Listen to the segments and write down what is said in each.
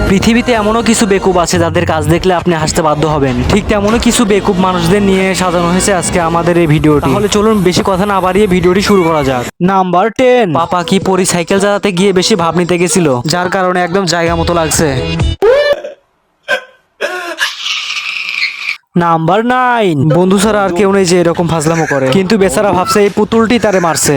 পৃথিবীতে এমনও কিছু বেকুব আছে যাদের কাজ দেখলে আপনি হাসতে বাধ্য হবেন, ঠিক তেমনও কিছু বেকুব মানুষদের নিয়ে সাজানো হয়েছে আজকে আমাদের এই ভিডিওটি। তাহলে চলুন বেশি কথা না বাড়িয়ে ভিডিওটি শুরু করা যাক। নাম্বার 10, পাপা কি পরি সাইকেল চালাতে গিয়ে বেশি ভাব নিতে গেছিল, যার কারণে একদম জায়গা মতো লাগছে। নাম্বার 9, বন্ধু ছাড়া আর কেউ নেই যে এরকম ফাজলামো করে, কিন্তু বেচারা ভাবছে এই পুতুলটি তারে মারছে।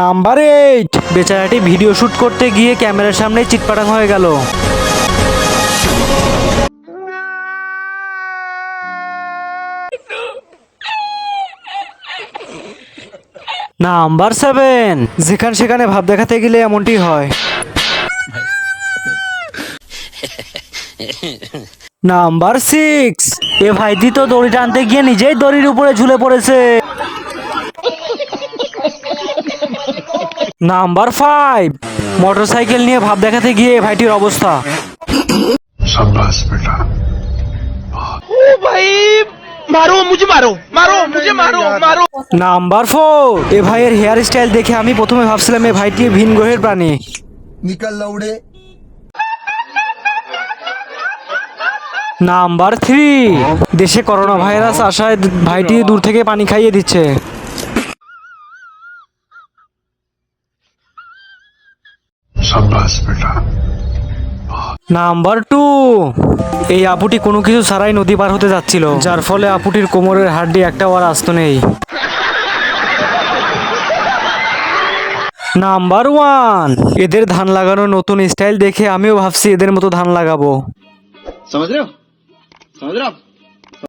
নাম্বার 8, বেচারাটি ভিডিও শুট করতে গিয়ে ক্যামেরার সামনে চিৎপাটাং হয়ে গেল। নাম্বার 7, যেখানে সেখানে ভাব দেখাতে গেলে এমনটি হয়। নাম্বার 6, এ ভাইটি তো দড়ি টানতে গিয়ে নিজেই দড়ির উপরে ঝুলে পড়েছে। নাম্বার 5, মোটরসাইকেল নিয়ে ভাব দেখাতে গিয়ে ভাইটির অবস্থা। शाबाश बेटा। ओ भाई मारो मुझे मारो मारो मुझे मारो मारो। নাম্বার 4, এ ভাইয়ের হেয়ার স্টাইল দেখে আমি প্রথমে ভাবছিলাম এ ভাইটি ভিন গ্রহের প্রাণী। निकल लौड़े। নাম্বার 3, দেশে করোনা ভাইরাস আসায় ভাইটি দূর থেকে পানি খাইয়ে দিচ্ছে। शाबाश बेटा। নাম্বার 2, এই আপুটি কোনো কিছু ছাড়াই নদী পার হতে যাচ্ছিল, যার ফলে আপুটির কোমরের হাড্ডি একটাও আর আস্ত নেই। নাম্বার 1, এদের ধান লাগানোর নতুন স্টাইল দেখে আমিও ভাবছি এদের মতো ধান লাগাবো। समझ रहे हो समझ रहे हो आप?